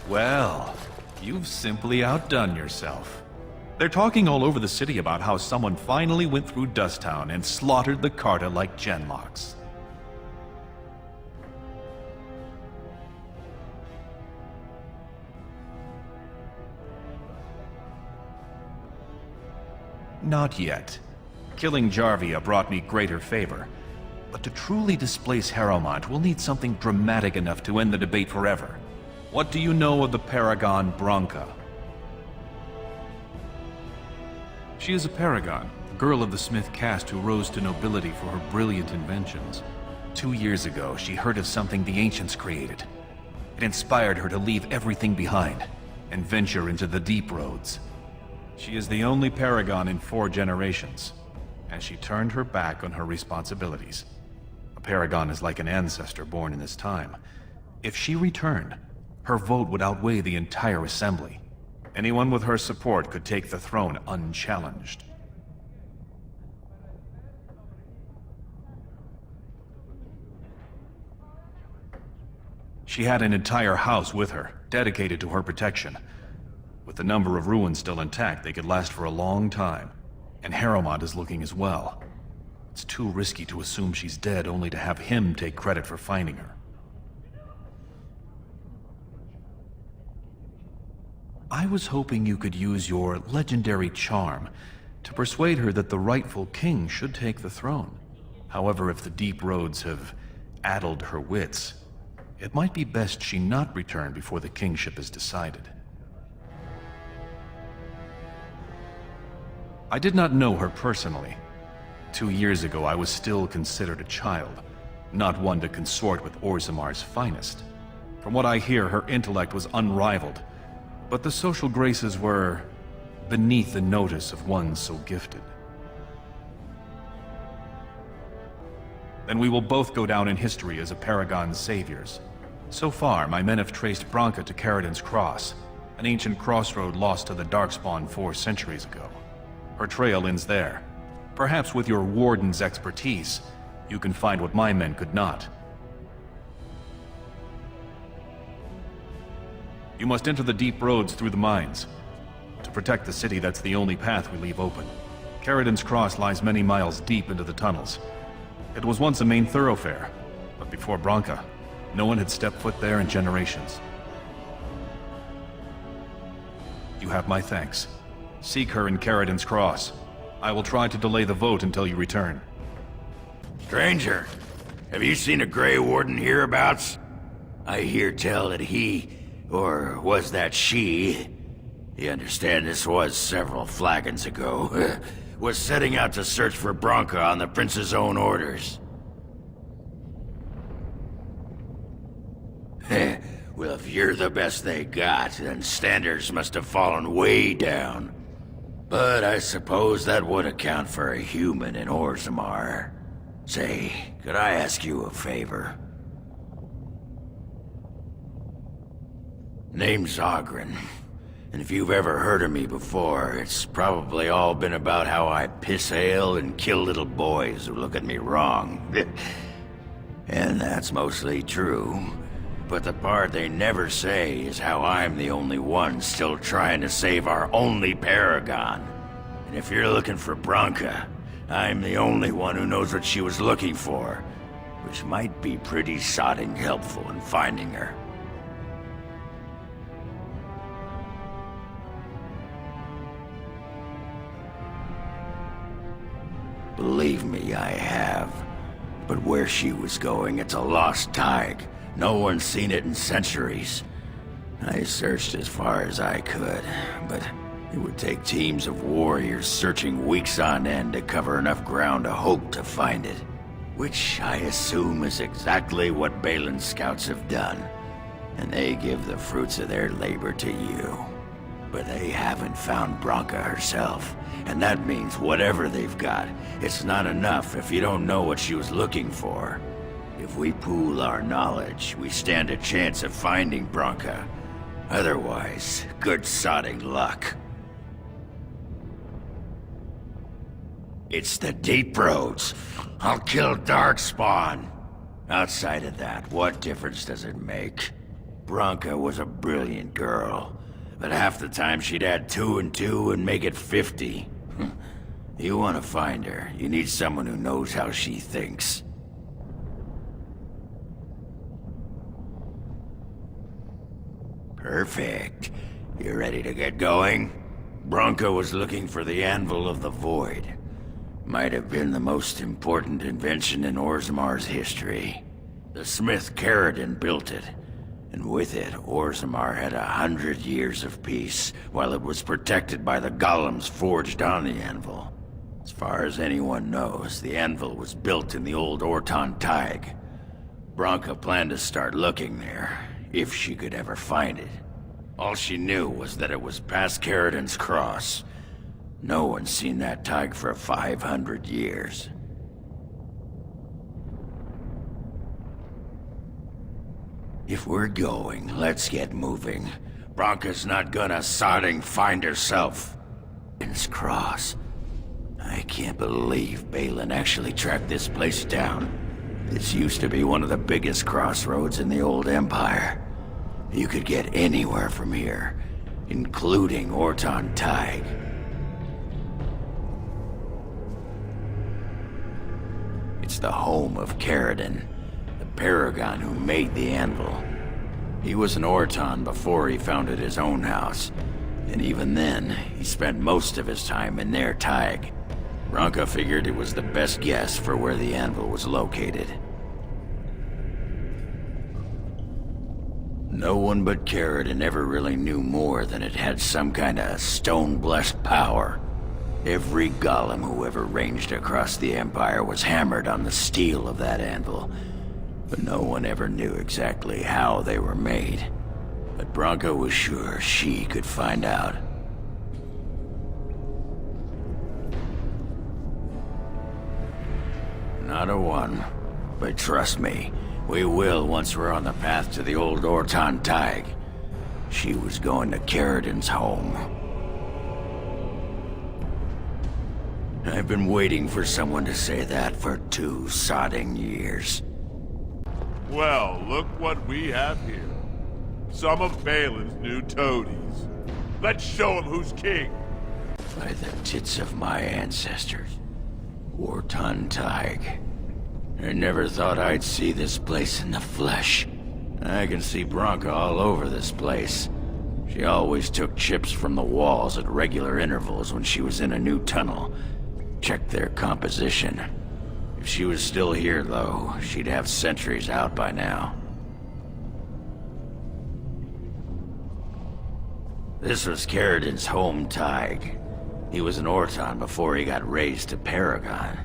Well, you've simply outdone yourself. They're talking all over the city about how someone finally went through Dusttown and slaughtered the Carta like Genlocks. Not yet. Killing Jarvia brought me greater favor. But to truly displace Harrowmont, we'll need something dramatic enough to end the debate forever. What do you know of the Paragon Branca? She is a paragon, a girl of the Smith caste who rose to nobility for her brilliant inventions. 2 years ago, she heard of something the ancients created. It inspired her to leave everything behind and venture into the deep roads. She is the only paragon in 4 generations, and she turned her back on her responsibilities. A paragon is like an ancestor born in this time. If she returned, her vote would outweigh the entire assembly. Anyone with her support could take the throne unchallenged. She had an entire house with her, dedicated to her protection. With the number of ruins still intact, they could last for a long time. And Harrowmont is looking as well. It's too risky to assume she's dead only to have him take credit for finding her. I was hoping you could use your legendary charm to persuade her that the rightful king should take the throne. However, if the deep roads have addled her wits, it might be best she not return before the kingship is decided. I did not know her personally. 2 years ago, I was still considered a child, not one to consort with Orzammar's finest. From what I hear, her intellect was unrivaled, but the social graces were beneath the notice of one so gifted. Then we will both go down in history as a Paragon's saviors. So far, my men have traced Branca to Caridin's Cross, an ancient crossroad lost to the Darkspawn 4 centuries ago. Her trail ends there. Perhaps with your warden's expertise, you can find what my men could not. You must enter the deep roads through the mines. To protect the city, that's the only path we leave open. Caridin's Cross lies many miles deep into the tunnels. It was once a main thoroughfare, but before Branca, no one had stepped foot there in generations. You have my thanks. Seek her in Caridin's Cross. I will try to delay the vote until you return. Stranger, have you seen a Grey Warden hereabouts? I hear tell that he, or was that she, you understand this was several flagons ago, was setting out to search for Branca on the Prince's own orders. Well, if you're the best they got, then standards must have fallen way down. But I suppose that would account for a human in Orzammar. Say, could I ask you a favor? Name's Ogren, and if you've ever heard of me before, it's probably all been about how I piss ale and kill little boys who look at me wrong. And that's mostly true. But the part they never say is how I'm the only one still trying to save our only paragon. And if you're looking for Branca, I'm the only one who knows what she was looking for, which might be pretty sodding helpful in finding her. Believe me, I have. But where she was going, it's a lost tag. No one's seen it in centuries. I searched as far as I could, but it would take teams of warriors searching weeks on end to cover enough ground to hope to find it. Which I assume is exactly what Balin's scouts have done. And they give the fruits of their labor to you. But they haven't found Branca herself, and that means whatever they've got, it's not enough if you don't know what she was looking for. If we pool our knowledge, we stand a chance of finding Branca. Otherwise, good sodding luck. It's the deep roads. I'll kill Darkspawn. Outside of that, what difference does it make? Bronca was a brilliant girl, but half the time she'd add 2 and 2 and make it 50. You want to find her, you need someone who knows how she thinks. Perfect. You ready to get going? Bronca was looking for the Anvil of the Void. Might have been the most important invention in Orzammar's history. The smith Caridin built it, and with it, Orzammar had 100 years of peace, while it was protected by the golems forged on the anvil. As far as anyone knows, the anvil was built in the old Ortan Taig. Bronca planned to start looking there, if she could ever find it. All she knew was that it was past Caridin's cross. No one's seen that Taig for 500 years. If we're going, let's get moving. Bronca's not gonna sodding find herself. Caridin's cross. I can't believe Balin actually tracked this place down. This used to be one of the biggest crossroads in the old Empire. You could get anywhere from here, including Ortan Taig. It's the home of Caridin, the paragon who made the anvil. He was an Ortan before he founded his own house, and even then, he spent most of his time in their Taig. Bronca figured it was the best guess for where the anvil was located. No one but Caridin ever really knew more than it had some kind of stone-blessed power. Every golem who ever ranged across the Empire was hammered on the steel of that anvil, but no one ever knew exactly how they were made. But Bronca was sure she could find out. Not a one. But trust me, we will once we're on the path to the old Ortan Taig. She was going to Caridin's home. I've been waiting for someone to say that for 2 sodding years. Well, look what we have here. Some of Balin's new toadies. Let's show him who's king. By the tits of my ancestors. Ortan Taig. I never thought I'd see this place in the flesh. I can see Bronca all over this place. She always took chips from the walls at regular intervals when she was in a new tunnel. Checked their composition. If she was still here, though, she'd have sentries out by now. This was Caridin's home Taig. He was an Ortan before he got raised to Paragon.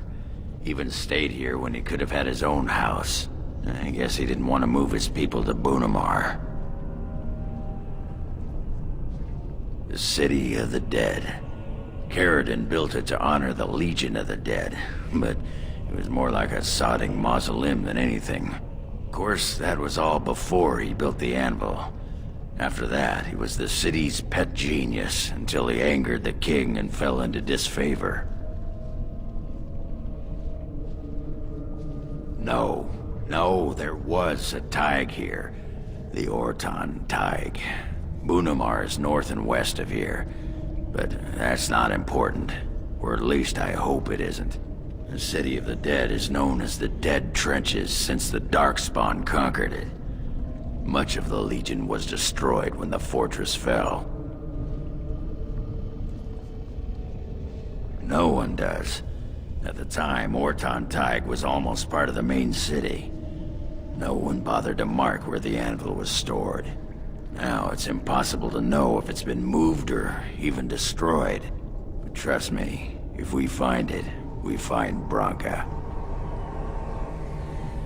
Even stayed here when he could have had his own house. I guess he didn't want to move his people to Orzammar. The City of the Dead. Caridin built it to honor the Legion of the Dead, but it was more like a sodding mausoleum than anything. Of course, that was all before he built the anvil. After that, he was the city's pet genius until he angered the king and fell into disfavor. No, there was a Taig here. The Ortan Taig. Orzammar is north and west of here. But that's not important. Or at least I hope it isn't. The City of the Dead is known as the Dead Trenches since the Darkspawn conquered it. Much of the Legion was destroyed when the fortress fell. No one does. At the time, Ortan Taig was almost part of the main city. No one bothered to mark where the anvil was stored. Now it's impossible to know if it's been moved or even destroyed. But trust me, if we find it, we find Bronca.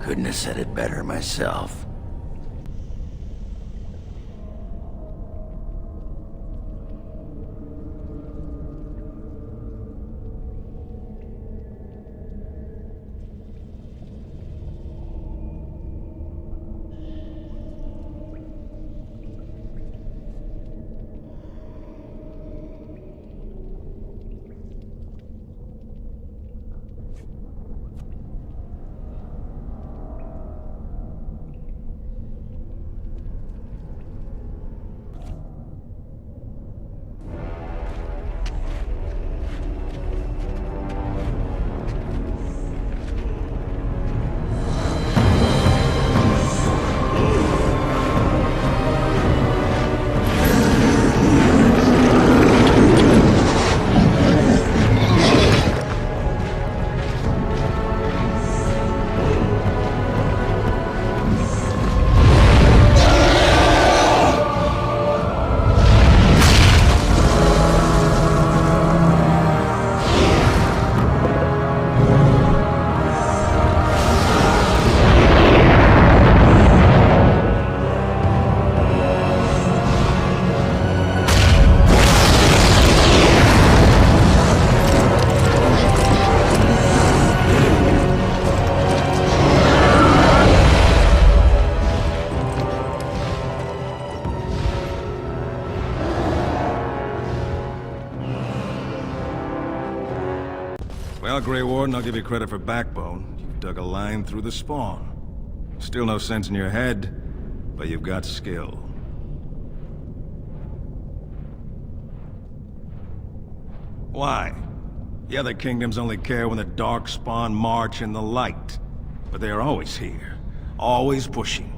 Couldn't have said it better myself. Well, Grey Warden, I'll give you credit for backbone. You've dug a line through the spawn. Still no sense in your head, but you've got skill. Why? The other kingdoms only care when the Darkspawn march in the light. But they are always here, always pushing.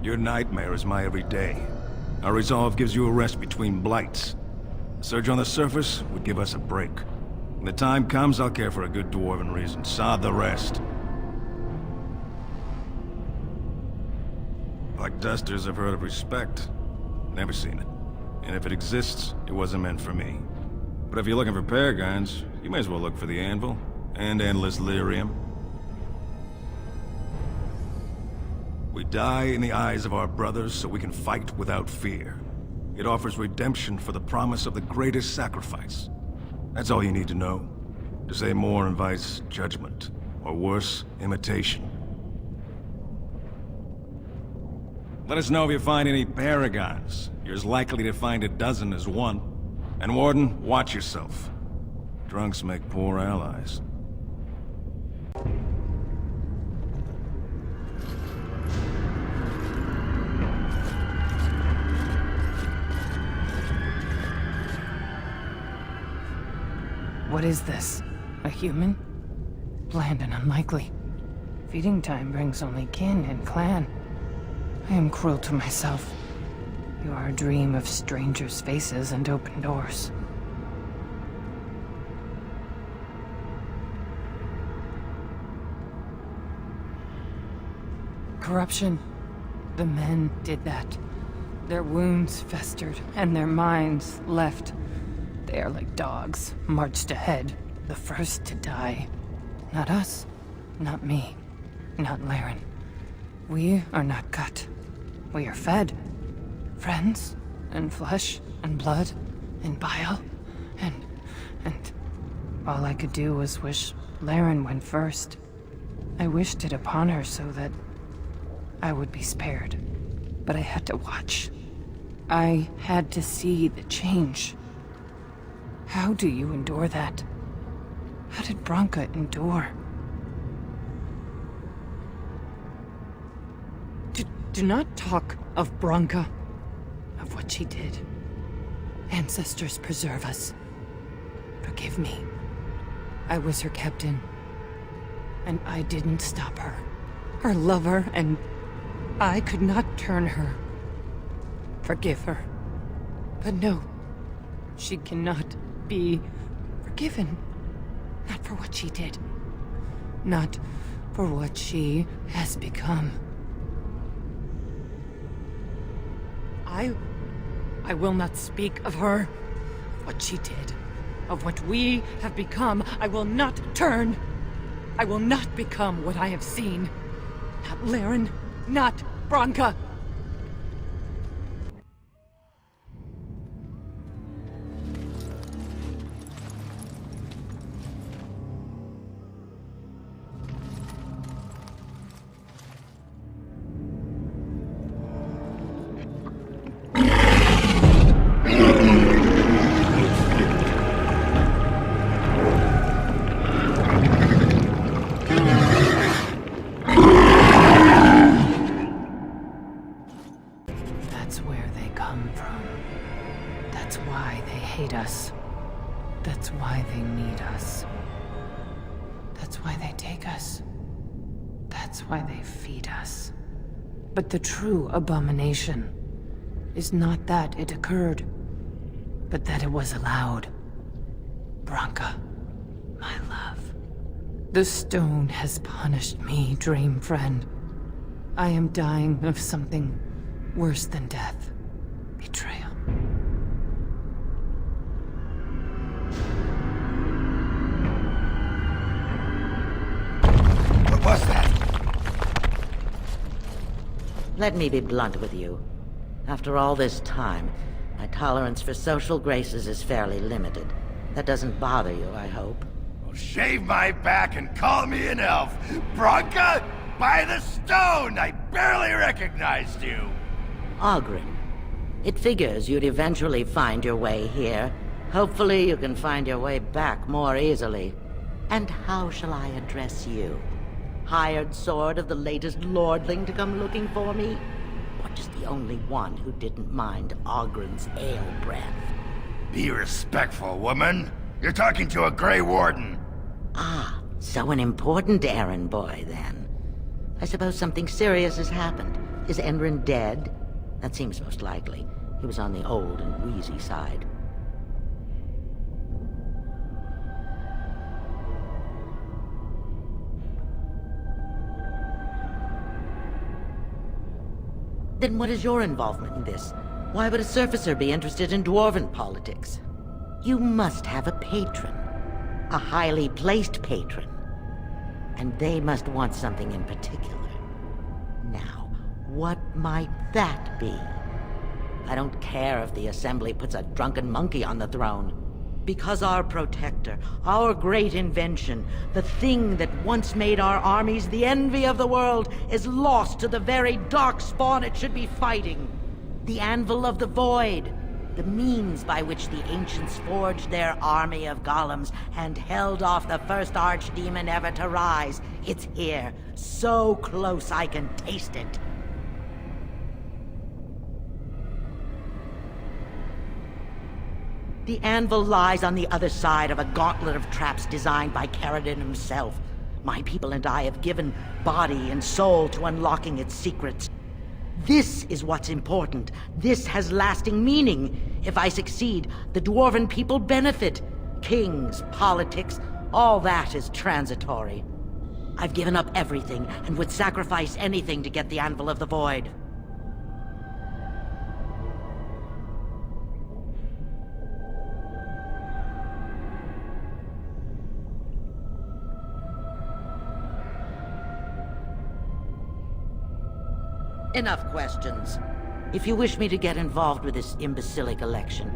Your nightmare is my everyday. Our resolve gives you a rest between blights. A surge on the surface would give us a break. When the time comes, I'll care for a good dwarven reason. Sod the rest. Black Dusters have heard of respect. Never seen it. And if it exists, it wasn't meant for me. But if you're looking for paragons, you may as well look for the Anvil. And Endless Lyrium. We die in the eyes of our brothers so we can fight without fear. It offers redemption for the promise of the greatest sacrifice. That's all you need to know. To say more invites judgment, or worse, imitation. Let us know if you find any paragons. You're as likely to find a dozen as one. And Warden, watch yourself. Drunks make poor allies. What is this? A human? Bland and unlikely. Feeding time brings only kin and clan. I am cruel to myself. You are a dream of strangers' faces and open doors. Corruption. The men did that. Their wounds festered, and their minds left. They are like dogs, marched ahead, the first to die. Not us, not me, not Laren. We are not cut. We are fed. Friends, and flesh, and blood, and bile, and all I could do was wish Laren went first. I wished it upon her so that I would be spared. But I had to watch. I had to see the change. How do you endure that? How did Branka endure? Do not talk of Branka, of what she did. Ancestors preserve us. Forgive me. I was her captain, and I didn't stop her. Her lover, and I could not turn her. Forgive her. But no, she cannot be forgiven. Not for what she did. Not for what she has become. I will not speak of her, what she did, of what we have become. I will not turn. I will not become what I have seen. Not Laren, not Branka. But the true abomination is not that it occurred, but that it was allowed. Branka, my love. The stone has punished me, dream friend. I am dying of something worse than death. Betrayal. What was that? Let me be blunt with you. After all this time, my tolerance for social graces is fairly limited. That doesn't bother you, I hope. Well, shave my back and call me an elf. Branka, by the stone! I barely recognized you. Oghren. It figures you'd eventually find your way here. Hopefully you can find your way back more easily. And how shall I address you? Hired sword of the latest lordling to come looking for me? Or just the only one who didn't mind Ogren's ale breath? Be respectful, woman. You're talking to a Grey Warden. Ah, so an important errand boy, then. I suppose something serious has happened. Is Enrin dead? That seems most likely. He was on the old and wheezy side. Then what is your involvement in this? Why would a surfacer be interested in dwarven politics? You must have a patron. A highly placed patron. And they must want something in particular. Now, what might that be? I don't care if the Assembly puts a drunken monkey on the throne. Because our protector, our great invention, the thing that once made our armies the envy of the world, is lost to the very darkspawn it should be fighting. The Anvil of the Void. The means by which the ancients forged their army of golems and held off the first archdemon ever to rise. It's here, so close I can taste it. The anvil lies on the other side of a gauntlet of traps designed by Caridin himself. My people and I have given body and soul to unlocking its secrets. This is what's important. This has lasting meaning. If I succeed, the Dwarven people benefit. Kings, politics, all that is transitory. I've given up everything and would sacrifice anything to get the Anvil of the Void. Enough questions. If you wish me to get involved with this imbecilic election,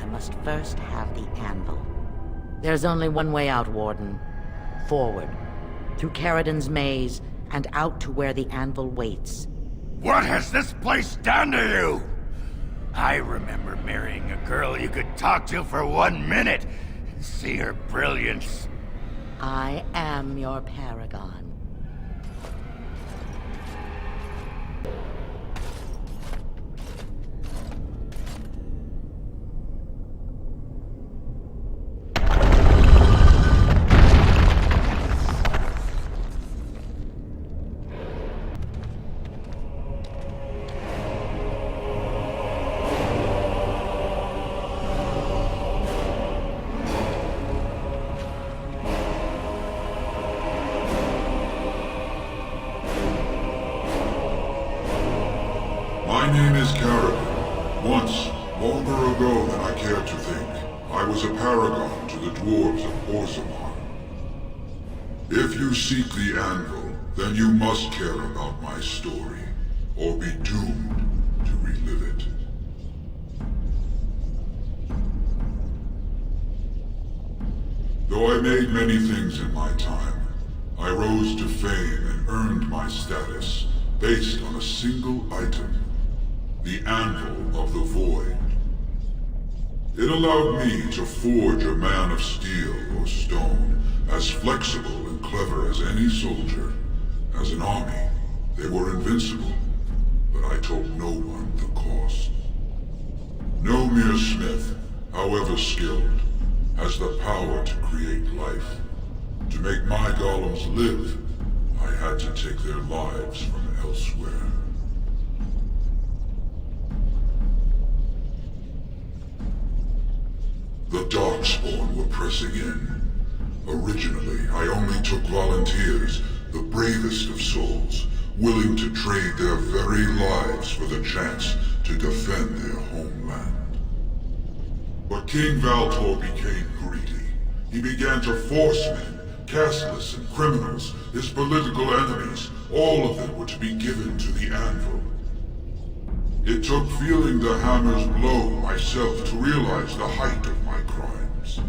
I must first have the anvil. There's only one way out, Warden. Forward. Through Caridin's maze, and out to where the anvil waits. What has this place done to you? I remember marrying a girl you could talk to for 1 minute and see her brilliance. I am your paragon. My name is Caridin. Once, longer ago than I care to think, I was a paragon to the dwarves of Orzammar. If you seek the anvil, then you must care about my story, or be doomed to relive it. Though I made many things in my time, I rose to fame and earned my status based on a single item. The Anvil of the Void. It allowed me to forge a man of steel or stone, as flexible and clever as any soldier. As an army, they were invincible, but I told no one the cost. No mere smith, however skilled, has the power to create life. To make my golems live, I had to take their lives from elsewhere. The Darkspawn were pressing in. Originally, I only took volunteers, the bravest of souls, willing to trade their very lives for the chance to defend their homeland. But King Valtor became greedy. He began to force men, casteless and criminals, his political enemies, all of them were to be given to the Anvil. It took feeling the hammer's blow myself to realize the height of my crimes.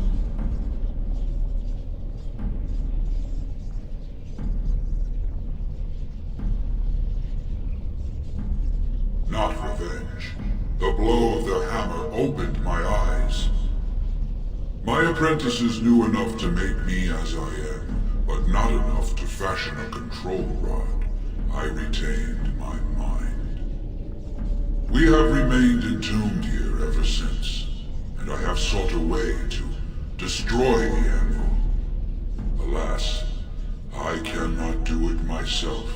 Not revenge. The blow of the hammer opened my eyes. My apprentices knew enough to make me as I am, but not enough to fashion a control rod. I retained my mind. We have remained entombed here ever since, and I have sought a way to destroy the anvil. Alas, I cannot do it myself.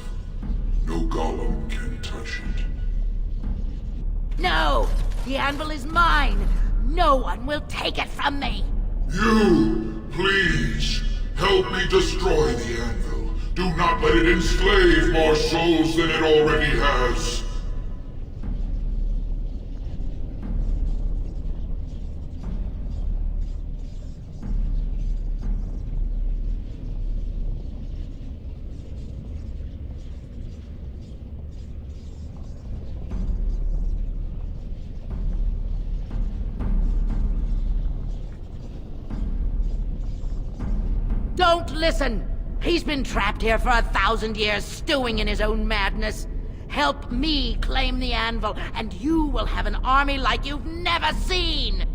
No golem can touch it. No! The anvil is mine! No one will take it from me! You, please, help me destroy the anvil. Do not let it enslave more souls than it already has. Don't listen! He's been trapped here for 1,000 years, stewing in his own madness. Help me claim the anvil, and you will have an army like you've never seen!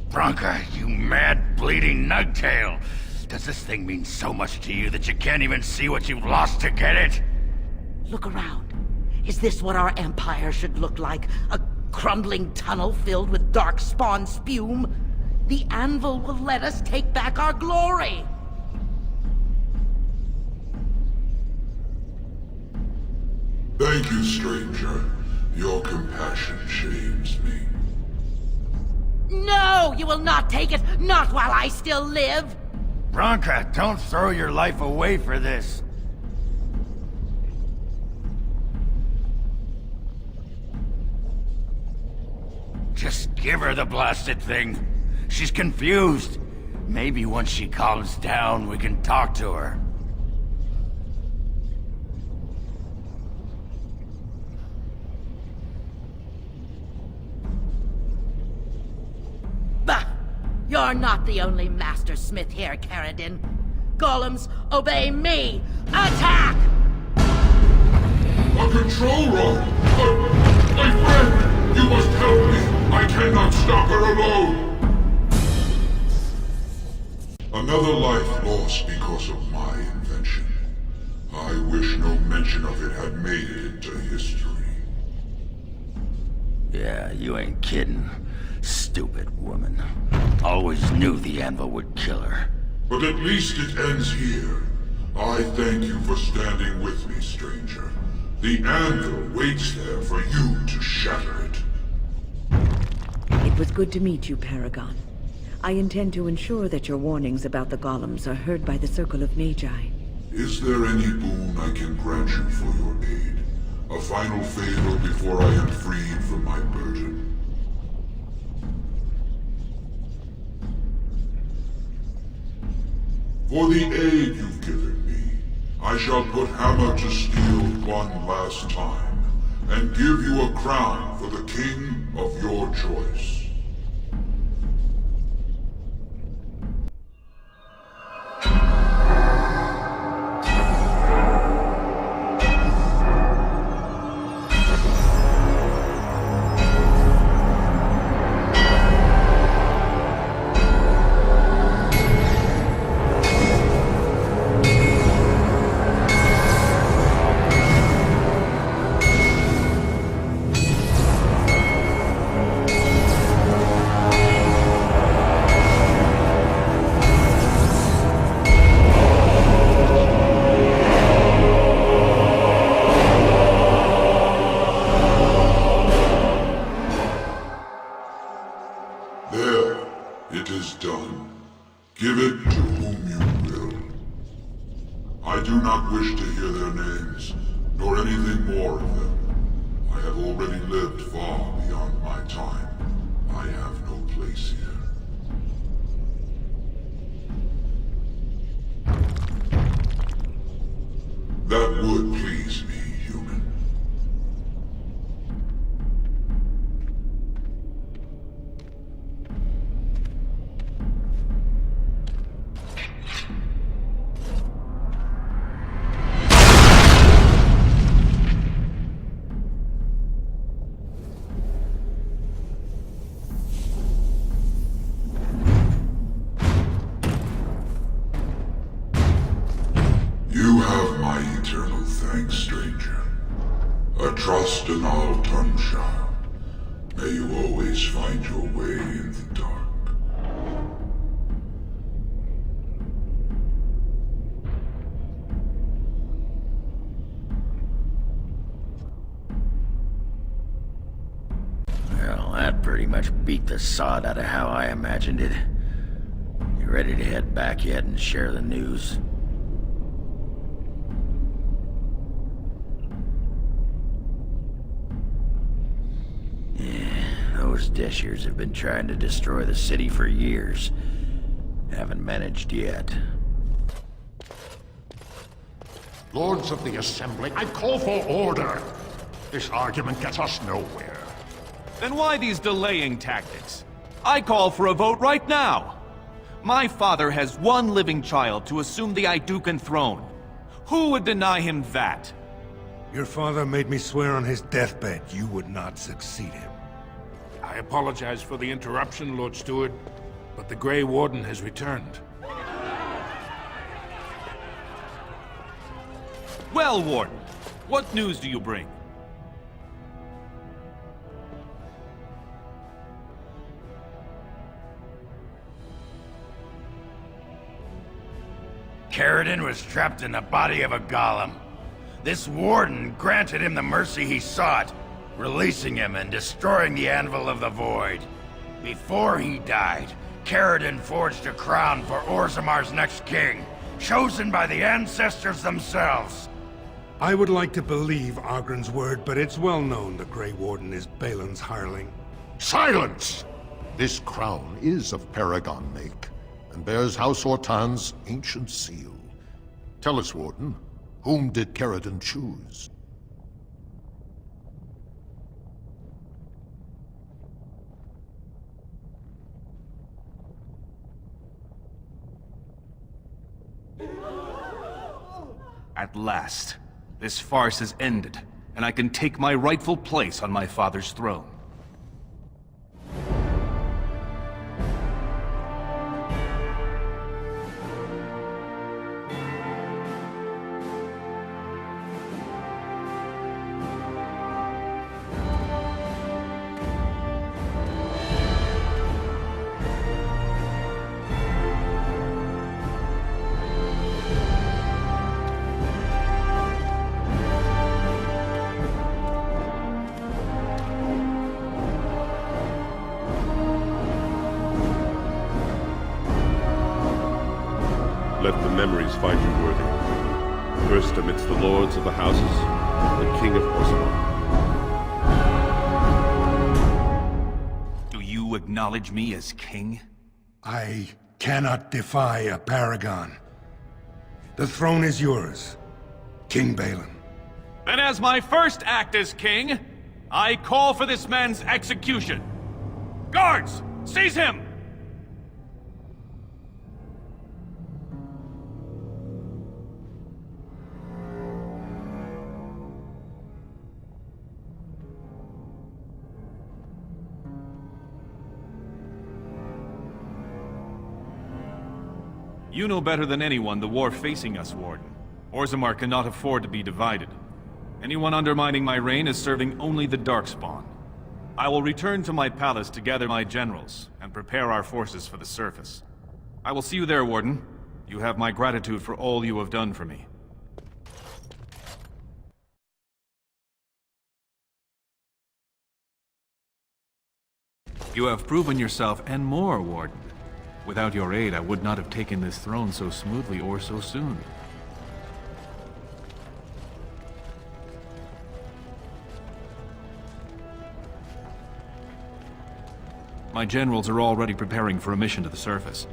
Bronca, you mad, bleeding nugtail! Does this thing mean so much to you that you can't even see what you've lost to get it? Look around. Is this what our empire should look like? A crumbling tunnel filled with dark spawn spume? The anvil will let us take back our glory! Thank you, stranger. Your compassion shames me. No! You will not take it! Not while I still live! Bronca, don't throw your life away for this. Just give her the blasted thing. She's confused. Maybe once she calms down, we can talk to her. Bah! You're not the only master smith here, Caradin. Golems, obey me! Attack! A control rod! My friend! You must help me! I cannot stop her alone! Another life lost because of my invention. I wish no mention of it had made it into history. Yeah, you ain't kidding. Stupid woman. Always knew the anvil would kill her. But at least it ends here. I thank you for standing with me, stranger. The anvil waits there for you to shatter it. It was good to meet you, Paragon. I intend to ensure that your warnings about the golems are heard by the Circle of Magi. Is there any boon I can grant you for your aid? A final favor before I am freed from my burden? For the aid you've given me, I shall put hammer to steel one last time, and give you a crown for the king of your choice. There, it is done. Give it to whom you will. I do not wish to hear their names, nor anything more of them. I have already lived far beyond my time. I have no place here. That would please me, human. Danal Tunsha. May you always find your way in the dark. Well, that pretty much beat the sod out of how I imagined it. You ready to head back yet and share the news? Those Dishers have been trying to destroy the city for years. Haven't managed yet. Lords of the Assembly, I call for order. This argument gets us nowhere. Then why these delaying tactics? I call for a vote right now. My father has one living child to assume the Idukan throne. Who would deny him that? Your father made me swear on his deathbed you would not succeed him. I apologize for the interruption, Lord Steward, but the Grey Warden has returned. Well, Warden, what news do you bring? Caridin was trapped in the body of a golem. This warden granted him the mercy he sought, releasing him and destroying the Anvil of the Void. Before he died, Caridin forged a crown for Orzammar's next king, chosen by the ancestors themselves. I would like to believe Ogren's word, but it's well known the Grey Warden is Balin's hireling. Silence! This crown is of Paragon make, and bears House Ortan's ancient seal. Tell us, Warden, whom did Caridin choose? At last, this farce has ended, and I can take my rightful place on my father's throne. Let the memories find you worthy. First amidst the lords of the houses, the King of Orzammar. Do you acknowledge me as king? I cannot defy a paragon. The throne is yours, King Balin. Then as my first act as king, I call for this man's execution. Guards, seize him! You know better than anyone the war facing us, Warden. Orzammar cannot afford to be divided. Anyone undermining my reign is serving only the Darkspawn. I will return to my palace to gather my generals and prepare our forces for the surface. I will see you there, Warden. You have my gratitude for all you have done for me. You have proven yourself and more, Warden. Without your aid, I would not have taken this throne so smoothly or so soon. My generals are already preparing for a mission to the surface.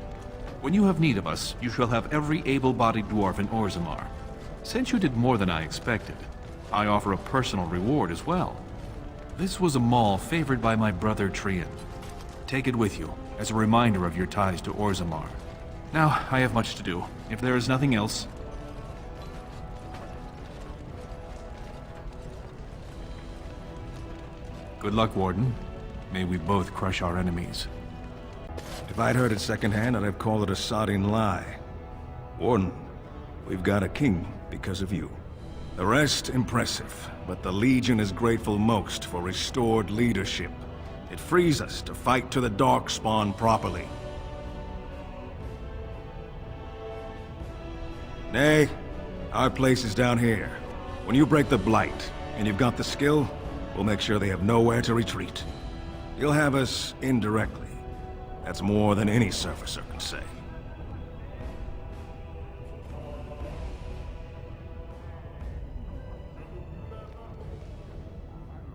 When you have need of us, you shall have every able-bodied dwarf in Orzammar. Since you did more than I expected, I offer a personal reward as well. This was a maul favored by my brother Trian. Take it with you, as a reminder of your ties to Orzammar. Now, I have much to do. If there is nothing else... Good luck, Warden. May we both crush our enemies. If I'd heard it secondhand, I'd have called it a sodding lie. Warden, we've got a king because of you. The rest, impressive, but the Legion is grateful most for restored leadership. It frees us to fight to the Darkspawn properly. Nay, our place is down here. When you break the Blight, and you've got the skill, we'll make sure they have nowhere to retreat. You'll have us indirectly. That's more than any surfacer can say.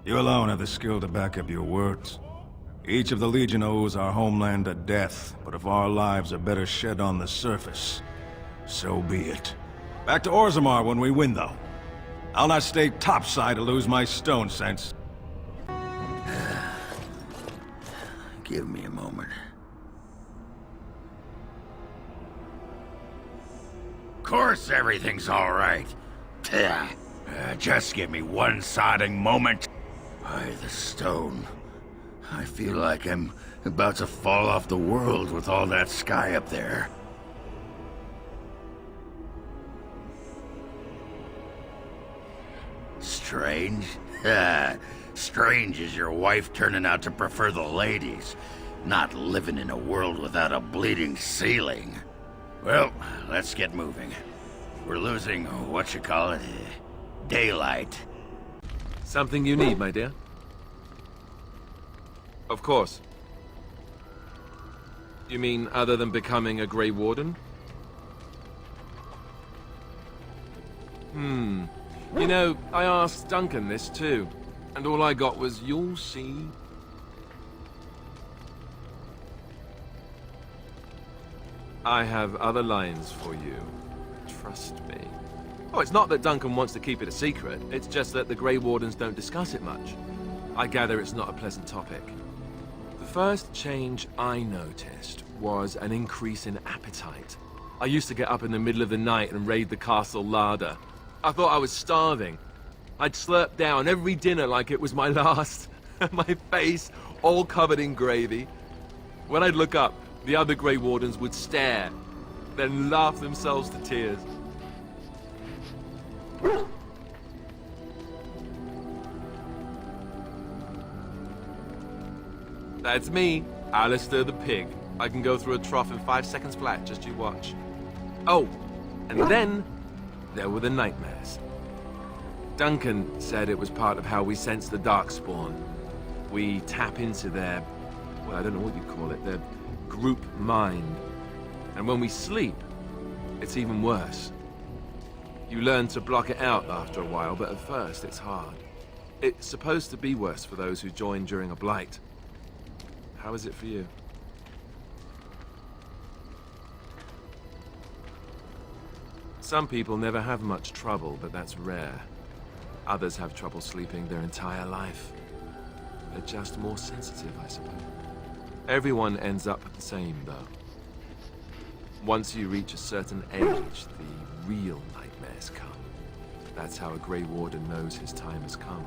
You alone have the skill to back up your words. Each of the Legion owes our homeland a death, but if our lives are better shed on the surface, so be it. Back to Orzammar when we win, though. I'll not stay topside to lose my stone sense. Give me a moment. Of course everything's all right. Just give me one sodding moment. By the stone. I feel like I'm about to fall off the world with all that sky up there. Strange? Strange is your wife turning out to prefer the ladies, not living in a world without a bleeding ceiling. Well, let's get moving. We're losing, daylight. Something you need, my dear? Of course. You mean other than becoming a Grey Warden? You know, I asked Duncan this too, and all I got was, "You'll see." I have other lines for you. Trust me. Oh, it's not that Duncan wants to keep it a secret. It's just that the Grey Wardens don't discuss it much. I gather it's not a pleasant topic. The first change I noticed was an increase in appetite. I used to get up in the middle of the night and raid the castle larder. I thought I was starving. I'd slurp down every dinner like it was my last. My face all covered in gravy. When I'd look up, the other Grey Wardens would stare, then laugh themselves to tears. That's me, Alistair the Pig. I can go through a trough in 5 seconds flat, just you watch. Oh, and then there were the nightmares. Duncan said it was part of how we sense the Darkspawn. We tap into their, well, I don't know what you'd call it, their group mind. And when we sleep, it's even worse. You learn to block it out after a while, but at first it's hard. It's supposed to be worse for those who join during a blight. How is it for you? Some people never have much trouble, but that's rare. Others have trouble sleeping their entire life. They're just more sensitive, I suppose. Everyone ends up the same, though. Once you reach a certain age, the real nightmares come. That's how a Grey Warden knows his time has come.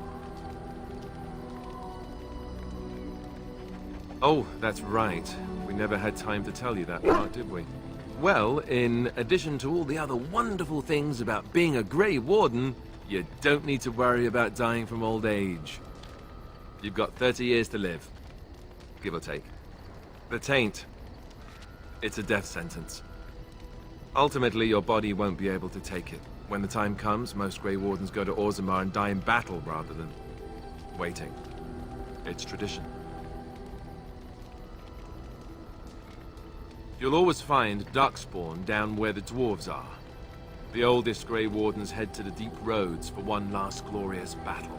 Oh, that's right. We never had time to tell you that part, did we? Well, in addition to all the other wonderful things about being a Grey Warden, you don't need to worry about dying from old age. You've got 30 years to live, give or take. The Taint, it's a death sentence. Ultimately, your body won't be able to take it. When the time comes, most Grey Wardens go to Orzammar and die in battle rather than waiting. It's tradition. You'll always find Darkspawn down where the dwarves are. The oldest Grey Wardens head to the deep roads for one last glorious battle.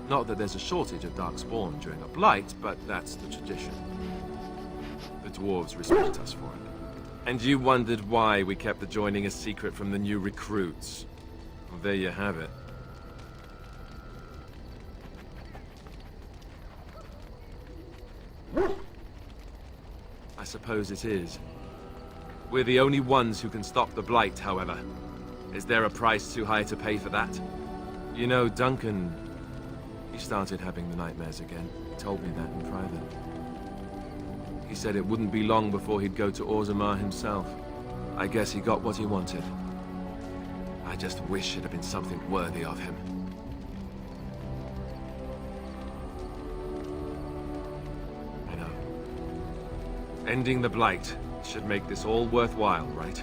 Not that there's a shortage of Darkspawn during a blight, but that's the tradition. The dwarves respect us for it. And you wondered why we kept the joining a secret from the new recruits. Well, there you have it. I suppose it is. We're the only ones who can stop the blight, however. Is there a price too high to pay for that? You know, Duncan, he started having the nightmares again. He told me that in private. He said it wouldn't be long before he'd go to Orzammar himself. I guess he got what he wanted. I I just wish it had been something worthy of him. I know. Ending the Blight should make this all worthwhile, right?